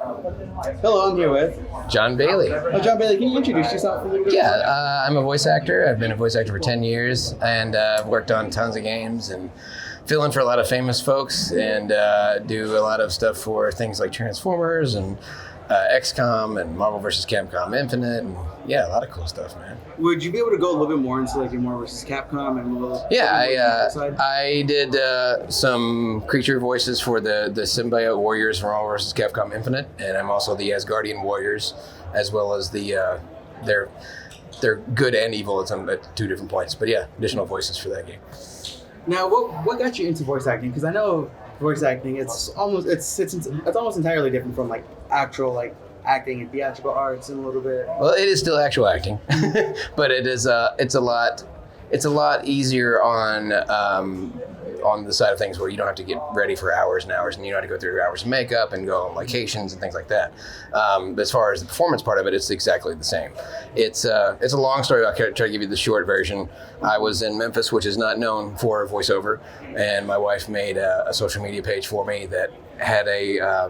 Hello, I'm here with John Bailey. John Bailey. Can you introduce yourself a little bit? Yeah, I'm a voice actor. I've been a voice actor for 10 years, and I've worked on tons of games and fill in for a lot of famous folks, and do a lot of stuff for things like Transformers and XCOM and Marvel vs. Capcom Infinite, and yeah, a lot of cool stuff, man. Would you be able to go a little bit more into like your Marvel vs. Capcom and a little? Yeah, I did some creature voices for the symbiote warriors from Marvel vs. Capcom Infinite, and I'm also the Asgardian warriors, as well as the they're good and evil at two different points. But yeah, additional voices for that game. Now, what got you into voice acting? Because I know voice acting, it's almost entirely different from like actual like acting and theatrical arts in a little bit. Well, it is still actual acting, but it's a lot easier on the side of things where you don't have to get ready for hours and hours, and you don't have to go through hours of makeup and go on locations and things like that. As far as the performance part of it, it's exactly the same. It's a long story. I'll try to give you the short version. I was in Memphis, which is not known for voiceover, and my wife made a social media page for me that had a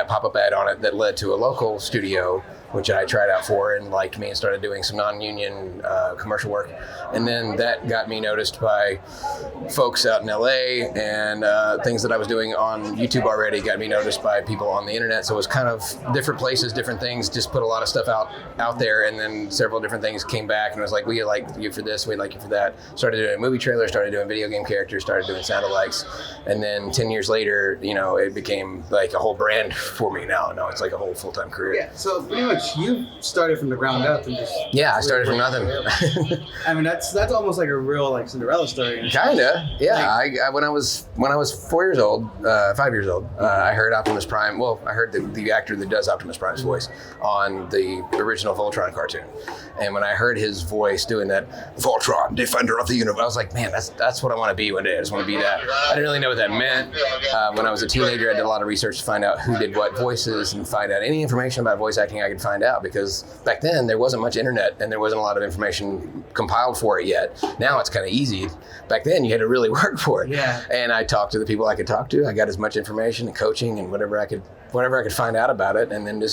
pop-up ad on it that led to a local studio, which I tried out for and liked me and started doing some non-union commercial work. And then that got me noticed by folks out in LA, and things that I was doing on YouTube already got me noticed by people on the internet. So it was kind of different places, different things, just put a lot of stuff out there, and then several different things came back and it was like, we like you for this, we like you for that. Started doing movie trailers, started doing video game characters, started doing sound-alikes. And then 10 years later, it became like a whole brand for me now. No, it's like a whole full-time career. Yeah, so pretty much you started from the ground up and just... Yeah, I started from nothing. I mean, that's almost like a real like Cinderella story. Kinda, yeah. I when I was 5 years old, I heard Optimus Prime. Well, I heard the actor that does Optimus Prime's voice on the original Voltron cartoon, and when I heard his voice doing that, Voltron, Defender of the Universe, I was like, man, that's what I want to be one day. I just want to be that. I didn't really know what that meant. When I was a teenager, I did a lot of research to find out who did what voices and find out any information about voice acting I could find out, because back then there wasn't much internet and there wasn't a lot of information compiled for it yet. Now it's kind of easy. Back then you had to really work for it. Yeah. And I talked to the people I could talk to. I got as much information and coaching and whatever I could find out about it, and then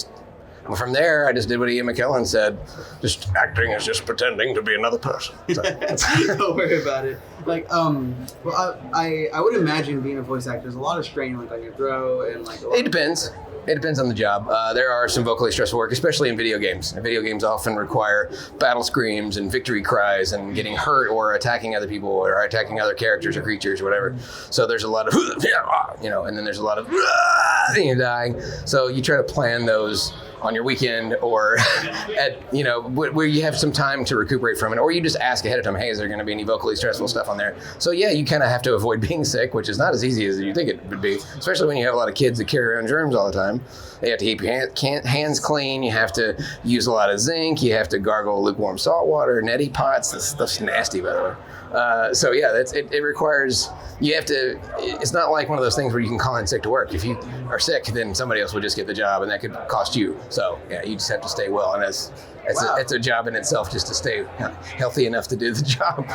from there, I just did what Ian McKellen said. Just acting is just pretending to be another person. So. Don't worry about it. Like, I would imagine being a voice actor, there's a lot of strain like on your throat and like. It depends. It depends on the job. There are some vocally stressful work, especially in video games. Video games often require battle screams and victory cries and getting hurt or attacking other people or attacking other characters or creatures or whatever. So there's a lot of, and then there's a lot of dying. So you try to plan those on your weekend or at, where you have some time to recuperate from it, or you just ask ahead of time, hey, is there going to be any vocally stressful stuff on there? So yeah, you kind of have to avoid being sick, which is not as easy as you think it would be, especially when you have a lot of kids that carry around germs all the time. You have to keep your hands clean. You have to use a lot of zinc. You have to gargle lukewarm salt water, neti pots. This stuff's nasty, by the way. So yeah, it requires, you have to, it's not like one of those things where you can call in sick to work. If you are sick, then somebody else will just get the job, and that could cost you. So yeah, you just have to stay well, and it's a job in itself just to stay healthy enough to do the job.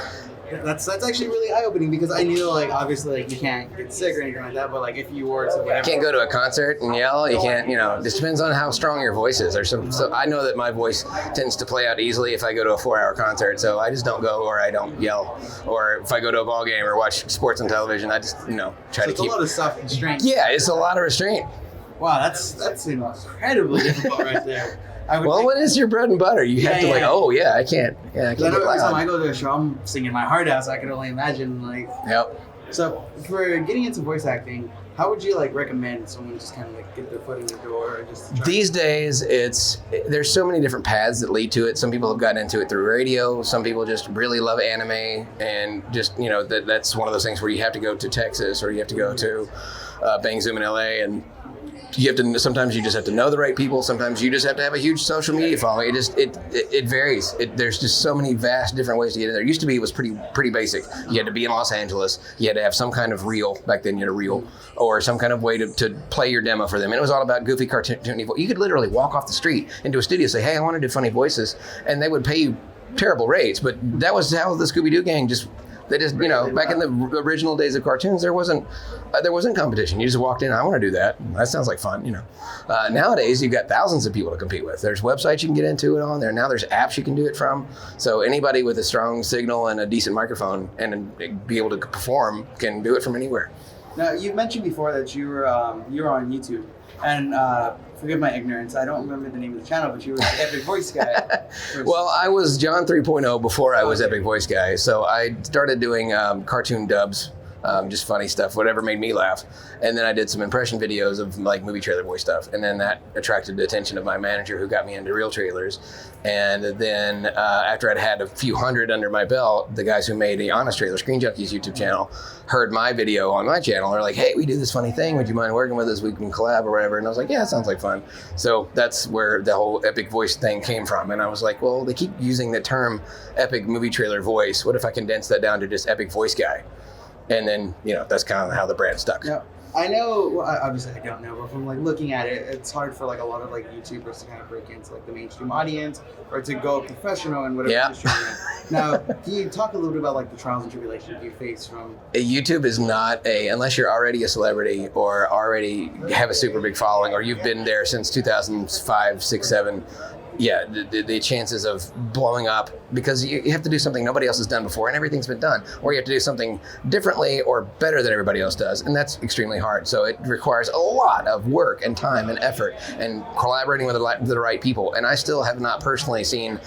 That's actually really eye-opening, because I knew like obviously like you can't get sick or anything like that, but like if you were to whatever, you can't go to a concert and yell. You can't, this depends on how strong your voice is. So I know that my voice tends to play out easily if I go to a 4-hour concert, so I just don't go, or I don't yell. Or if I go to a ball game or watch sports on television, I just try to keep. It's a lot of self-restraint. Yeah, it's a lot of restraint. Wow, that's incredibly difficult right there. What is your bread and butter? You have to I can't. Yeah, I can't. Every time I go to a show, I'm singing my heart out, so I can only imagine like. Yep. So for getting into voice acting, how would you like recommend someone just kind of like get their foot in the door or just try? These days, there's so many different paths that lead to it. Some people have gotten into it through radio. Some people just really love anime, and just that's one of those things where you have to go to Texas or you have to go to Bang Zoom in LA, and sometimes you just have to know the right people. Sometimes you just have to have a huge social media following. It varies. There's just so many vast different ways to get in there. Used to be, it was pretty basic. You had to be in Los Angeles. You had to have some kind of reel. Back then you had a reel or some kind of way to play your demo for them. And it was all about goofy, cartoony voice. You could literally walk off the street into a studio and say, hey, I want to do funny voices. And they would pay you terrible rates. But that was how the Scooby-Doo gang just They just, back in the original days of cartoons, there wasn't competition. You just walked in, I want to do that. That sounds like fun, Nowadays, you've got thousands of people to compete with. There's websites you can get into it on there. Now there's apps you can do it from. So anybody with a strong signal and a decent microphone and be able to perform can do it from anywhere. Now, you mentioned before that you were on YouTube, and forgive my ignorance, I don't remember the name of the channel, but you were the Epic Voice Guy. Well, I was John 3.0 before I was Epic Voice Guy, so I started doing cartoon dubs. Just funny stuff, whatever made me laugh. And then I did some impression videos of like movie trailer voice stuff. And then that attracted the attention of my manager, who got me into real trailers. And then after I'd had a few hundred under my belt, the guys who made the Honest Trailer Screen Junkies YouTube channel heard my video on my channel. They're like, hey, we do this funny thing. Would you mind working with us? We can collab or whatever. And I was like, yeah, that sounds like fun. So that's where the whole Epic Voice thing came from. And I was like, well, they keep using the term Epic Movie Trailer Voice. What if I condense that down to just Epic Voice Guy? And then, that's kind of how the brand stuck. Yeah. I know, well, obviously I don't know, but from like looking at it, it's hard for like a lot of like YouTubers to kind of break into like the mainstream audience or to go professional in whatever industry you're in. Now, can you talk a little bit about like the trials and tribulations you face from? YouTube is not unless you're already a celebrity or already have a super big following or you've been there since 2005, 6, 7. Yeah, the chances of blowing up, because you have to do something nobody else has done before and everything's been done, or you have to do something differently or better than everybody else does, and that's extremely hard. So it requires a lot of work and time and effort and collaborating with the right people. And I still have not personally seen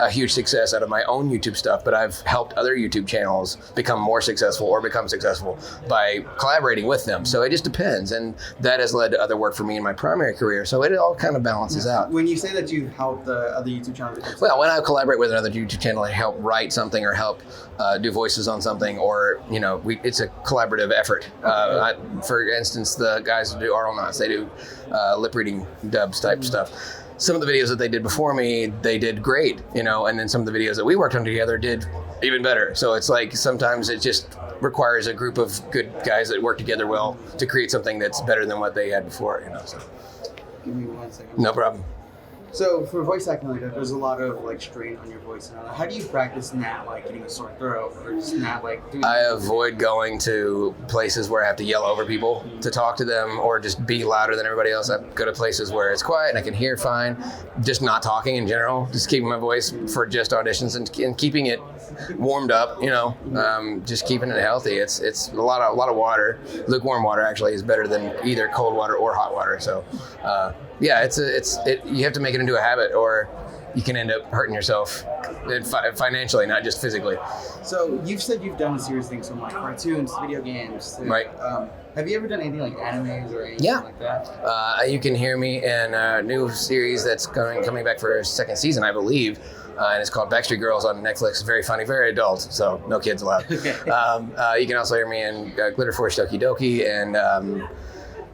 a huge success out of my own YouTube stuff, but I've helped other YouTube channels become more successful or become successful by collaborating with them. So it just depends, and that has led to other work for me in my primary career. So it all kind of balances out. When you say that you help the other YouTube channels, well, when I collaborate with another YouTube channel, I help write something or help do voices on something, or it's a collaborative effort. For instance, the guys who do Oral Knots, they do lip reading dubs type stuff. Some of the videos that they did before me, they did great, and then some of the videos that we worked on together did even better. So it's like sometimes it just requires a group of good guys that work together well to create something that's better than what they had before, So. Give me 1 second. No problem. So for voice acting like that, there's a lot of like strain on your voice. And how do you practice not like getting a sore throat or just not like doing? I avoid going to places where I have to yell over people to talk to them or just be louder than everybody else. I go to places where it's quiet and I can hear fine. Just not talking in general, just keeping my voice for just auditions and keeping it warmed up. Just keeping it healthy. It's a lot of water. Lukewarm water actually is better than either cold water or hot water. So. Yeah, you have to make it into a habit, or you can end up hurting yourself financially, not just physically. So you've said you've done a series of things from like cartoons, video games. Right. Have you ever done anything like animes or anything like that? You can hear me in a new series that's coming back for a second season, I believe. And it's called Backstreet Girls on Netflix. Very funny, very adult, so no kids allowed. You can also hear me in Glitter Force Doki Doki and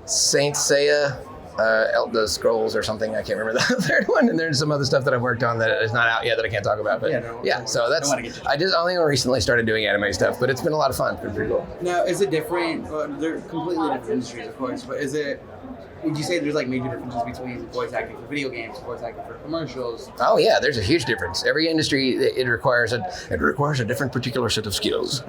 Saint Seiya. Elder Scrolls or something, I can't remember the third one, and there's some other stuff that I've worked on that is not out yet that I can't talk about, but so that's, I only recently started doing anime stuff, but it's been a lot of fun. It's been pretty cool. Now, is it different? They're completely different industries, of course, but would you say there's like major differences between voice acting for video games, voice acting for commercials? Oh yeah, there's a huge difference. Every industry, it requires a different particular set of skills.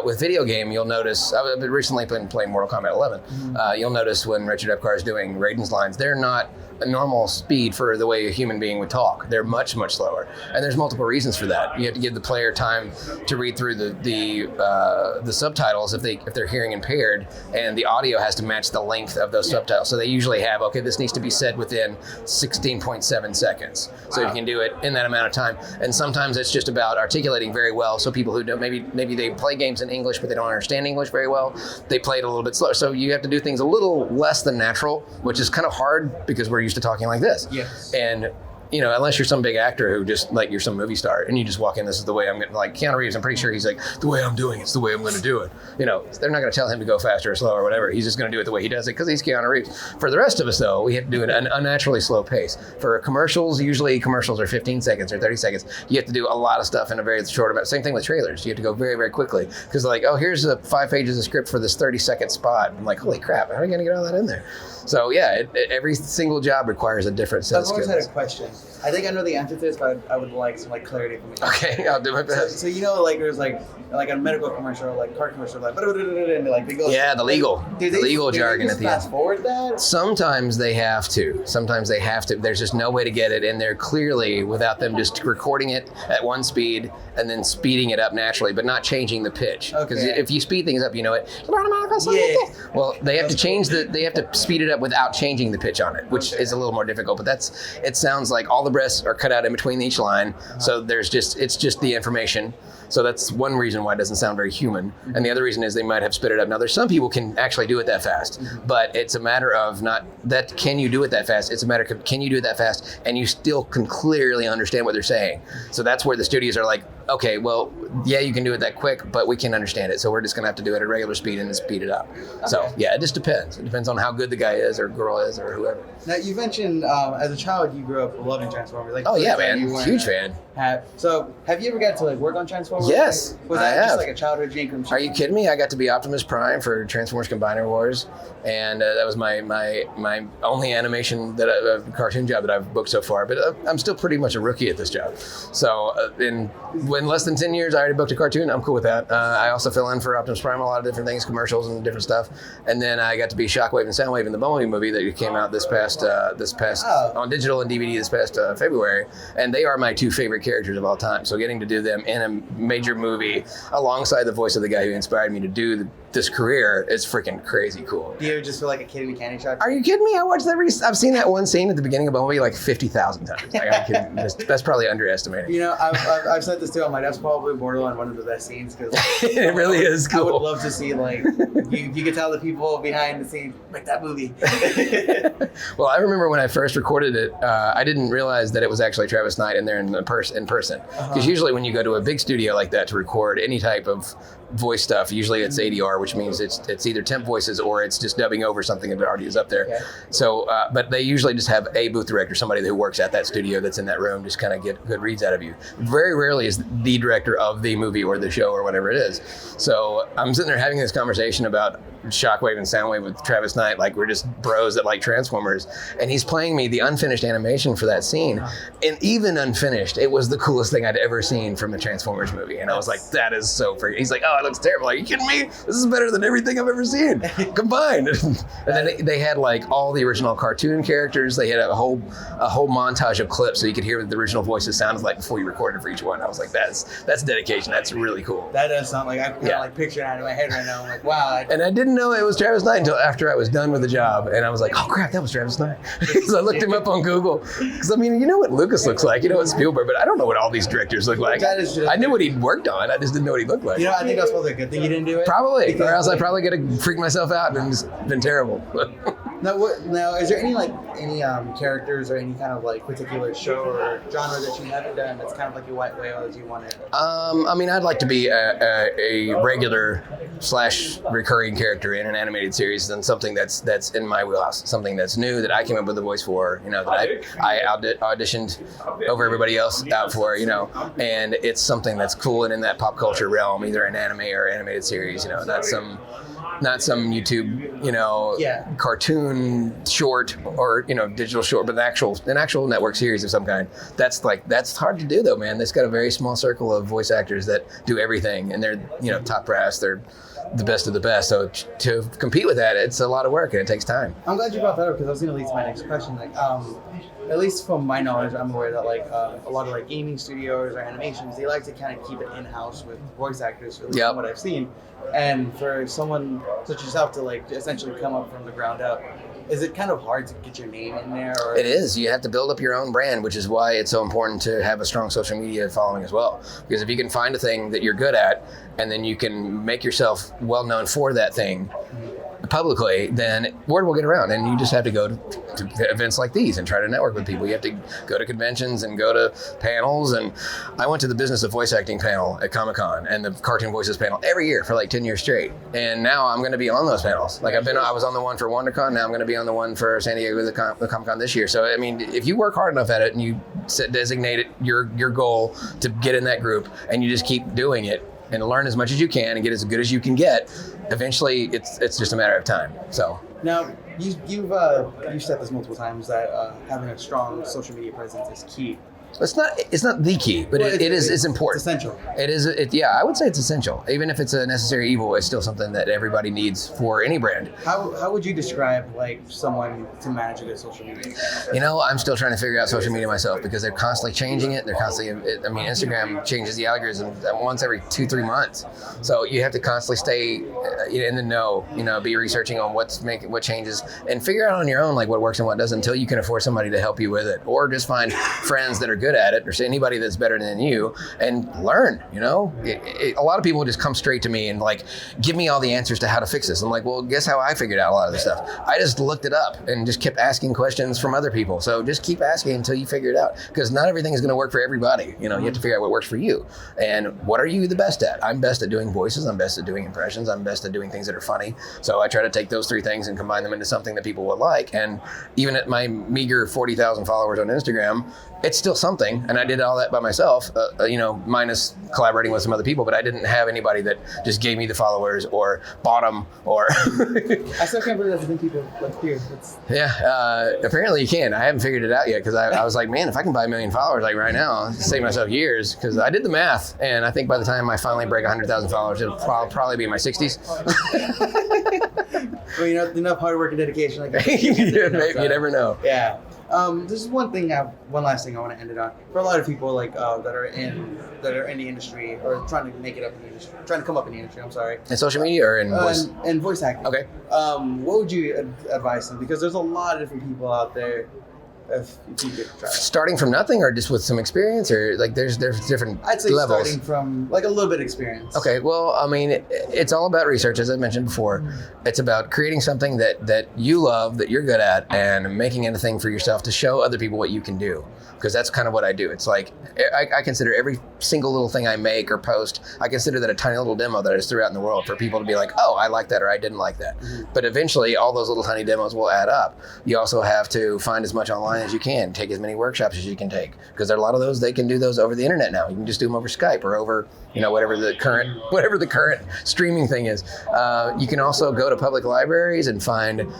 With video game, you'll notice, I've recently been playing Mortal Kombat 11. You'll notice when Richard Epcar is doing Raiden's lines, they're not a normal speed for the way a human being would talk. They're much, much slower. And there's multiple reasons for that. You have to give the player time to read through the subtitles if they're hearing impaired, and the audio has to match the length of those subtitles. So they usually have, this needs to be said within 16.7 seconds. So you can do it in that amount of time. And sometimes it's just about articulating very well. So people who don't, maybe they play games in English, but they don't understand English very well, they play it a little bit slower. So you have to do things a little less than natural, which is kind of hard because we're used to talking like this. Yes. And unless you're some big actor who just like you're some movie star and you just walk in, this is the way I'm going to, like Keanu Reeves, I'm pretty sure he's like, the way I'm doing it's the way I'm going to do it. They're not going to tell him to go faster or slower or whatever. He's just going to do it the way he does it because he's Keanu Reeves. For the rest of us though, we have to do it at an unnaturally slow pace. For commercials, usually commercials are 15 seconds or 30 seconds. You have to do a lot of stuff in a very short amount. Same thing with trailers. You have to go very, very quickly because they're like, here's 5 pages of script for this 30-second spot. I'm like, holy crap, how are we going to get all that in there? So yeah, every single job requires a different set of skills. I've always had a question. I think I know the answer to this, but I would like some like clarity from you. Okay, I'll do my best. So you know, like there's like a medical commercial, like car commercial, like and like they go. Yeah, the legal jargon they at the end. fast forward that. Sometimes they have to. There's just no way to get it in there clearly without them just recording it at one speed and then speeding it up naturally, but not changing the pitch. Because if you speed things up, you know it. Yeah. Well, they have to speed it up without changing the pitch on it, which is a little more difficult. But it sounds like all the breaths are cut out in between each line, so it's just the information. So that's one reason why it doesn't sound very human. And the other reason is they might have sped it up. Now, there's some people can actually do it that fast, but it's a matter of not that can you do it that fast. It's a matter of can you do it that fast and you still can clearly understand what they're saying. So that's where the studios are like, okay, well, yeah, you can do it that quick, but we can understand it. So we're just going to have to do it at regular speed and speed it up. Okay. So, yeah, it just depends. It depends on how good the guy is or girl is or whoever. Now, you mentioned as a child you grew up loving Transformers. Like, oh, yeah, man. Huge fan. So, have you ever got to like work on Transformers? Yes, was that just like a childhood dream come true? Are you kidding me? I got to be Optimus Prime for Transformers Combiner Wars, and that was my only animation cartoon job that I've booked so far. But I'm still pretty much a rookie at this job. So in less than 10 years, I already booked a cartoon. I'm cool with that. I also fill in for Optimus Prime a lot of different things, commercials and different stuff. And then I got to be Shockwave and Soundwave in the Bumblebee movie that came out this past on digital and DVD this past February. And they are my two favorite characters of all time. So getting to do them in a major movie alongside the voice of the guy who inspired me to do this career is freaking crazy cool. Do you just feel like a kid in a candy shop? Are you kidding me? I watched I've seen that one scene at the beginning of Bumblebee like 50,000 times. That's probably underestimating. You know, I've said this too. I'm like, that's probably borderline one of the best scenes because it really is cool. I would love to see like you could tell the people behind the scenes like that movie. Well, I remember when I first recorded it, I didn't realize that it was actually Travis Knight in there in person. Because usually when you go to a big studio like that to record any type of voice stuff, usually it's ADR, which means it's either temp voices or it's just dubbing over something that already is up there. Okay. So, but they usually just have a booth director, somebody who works at that studio that's in that room, just kind of get good reads out of you. Very rarely is the director of the movie or the show or whatever it is. So I'm sitting there having this conversation about Shockwave and Soundwave with Travis Knight, like we're just bros that like Transformers, and he's playing me the unfinished animation for that scene, and even unfinished, it was the coolest thing I'd ever seen from a Transformers movie, and I was like, that is so freaking. He's like, oh, it looks terrible. Like, are you kidding me? This is better than everything I've ever seen combined. And then they had like all the original cartoon characters. They had a whole montage of clips so you could hear what the original voices sounded like before you recorded for each one. I was like, that's dedication. That's really cool. That does sound like I can like picture it out of my head right now. I'm like, wow. And I didn't know it was Travis Knight until after I was done with the job, and I was like, oh crap, that was Travis Knight. So I looked him up on Google, because I mean, you know what Lucas looks like, you know what Spielberg, but I don't know what all these directors look like. I knew what he'd worked on, I just didn't know what he looked like. You know, I think that's probably a good thing you didn't do it. Probably, or else I probably could have freaked myself out and it's been terrible. Now, is there any characters or any kind of like particular show or genre that you haven't done that's kind of like your white whale that you wanted? I mean, I'd like to be a regular / recurring character in an animated series, and something that's in my wheelhouse, something that's new that I came up with the voice for, you know, that I auditioned over everybody else out for, you know, and it's something that's cool and in that pop culture realm, either an anime or animated series, you know, not some YouTube, you know, cartoon short or, you know, digital short, but an actual network series of some kind. That's hard to do though, man. It's got a very small circle of voice actors that do everything, and they're, you know, top brass. They're the best of the best. So to compete with that, it's a lot of work and it takes time. I'm glad you brought that up, because I was going to lead to my next question. Like, at least from my knowledge, I'm aware that like a lot of like gaming studios or animations, they like to kind of keep it in-house with voice actors, at least from what I've seen. And for someone such as yourself to like essentially come up from the ground up, is it kind of hard to get your name in there? Or? It is. You have to build up your own brand, which is why it's so important to have a strong social media following as well. Because if you can find a thing that you're good at, and then you can make yourself well known for that thing publicly, then word will get around, and you just have to go to events like these and try to network with people. You have to go to conventions and go to panels, and I went to the Business of Voice Acting panel at Comic-Con and the Cartoon Voices panel every year for like 10 years straight, and now I'm going to be on those panels. Like I was on the one for WonderCon, now I'm going to be on the one for San Diego, the Comic-Con this year. So I mean, if you work hard enough at it and you designate it your goal to get in that group, and you just keep doing it and learn as much as you can and get as good as you can get, eventually it's just a matter of time. So now, You've said this multiple times that having a strong social media presence is key. It's not the key, but it's important. It's essential. It is. Yeah, I would say it's essential. Even if it's a necessary evil, it's still something that everybody needs for any brand. How would you describe like someone to manage their social media? I'm still trying to figure out social media myself because they're constantly changing it. They're constantly. Instagram changes the algorithm once every 2-3 months, so you have to constantly stay in the know. Be researching on what changes and figure out on your own like what works and what doesn't until you can afford somebody to help you with it, or just find friends that are good at it, or anybody that's better than you, and learn. A lot of people just come straight to me and like give me all the answers to how to fix this. I'm like, well, guess how I figured out a lot of this stuff? I just looked it up and just kept asking questions from other people. So just keep asking until you figure it out, because not everything is going to work for everybody. You have to figure out what works for you and what are you the best at. I'm best at doing voices. I'm best at doing impressions. I'm best at doing things that are funny. So I try to take those 3 things and combine them into something that people will like. And even at my meager 40,000 followers on Instagram, it's still something, and I did all that by myself, minus collaborating with some other people, but I didn't have anybody that just gave me the followers or bought them or... I still can't believe that's the thing people like here. Yeah, apparently you can. I haven't figured it out yet, because I was like, man, if I can buy 1 million followers like right now, I'll save myself years, because I did the math, and I think by the time I finally break 100,000 followers, it'll probably be in my 60s. Well, enough hard work and dedication. Like you never know. Yeah. This is one last thing I want to end it on. For a lot of people like that are in the industry or trying to make it up in the industry, trying to come up in the industry. I'm sorry. In social media or in voice? In voice acting. Okay. What would you advise them? Because there's a lot of different people out there. If you could try. Starting from nothing, or just with some experience, or like there's different I'd say levels. Starting from like a little bit of experience. Okay, well, I mean, it's all about research, as I mentioned before. It's about creating something that you love, that you're good at, and making it a thing for yourself to show other people what you can do. Because that's kind of what I do. It's like, I consider every single little thing I make or post, I consider that a tiny little demo that I just threw out in the world for people to be like, oh, I like that, or I didn't like that. Mm-hmm. But eventually, all those little tiny demos will add up. You also have to find as much online as you can, take as many workshops as you can take. Because there are a lot of those, they can do those over the internet now. You can just do them over Skype or over, whatever the current streaming thing is. You can also go to public libraries and find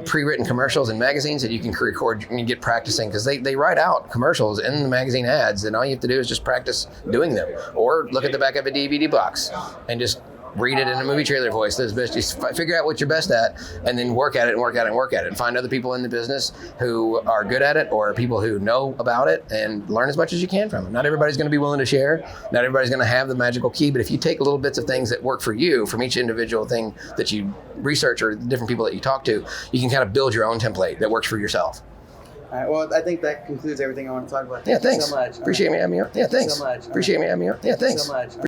pre-written commercials in magazines that you can record and you get practicing, because they write out commercials in the magazine ads, and all you have to do is just practice doing them, or look at the back of a DVD box and just read it in a movie trailer voice. Just figure out what you're best at, and then work at it and work at it and work at it, and find other people in the business who are good at it, or people who know about it, and learn as much as you can from them. Not everybody's going to be willing to share. Not everybody's going to have the magical key, but if you take little bits of things that work for you from each individual thing that you research or different people that you talk to, you can kind of build your own template that works for yourself. All right, well, I think that concludes everything I want to talk about. Thanks. So much. Appreciate me having me on. Yeah, thanks. So much. Appreciate me having me on. Yeah, thanks. So much.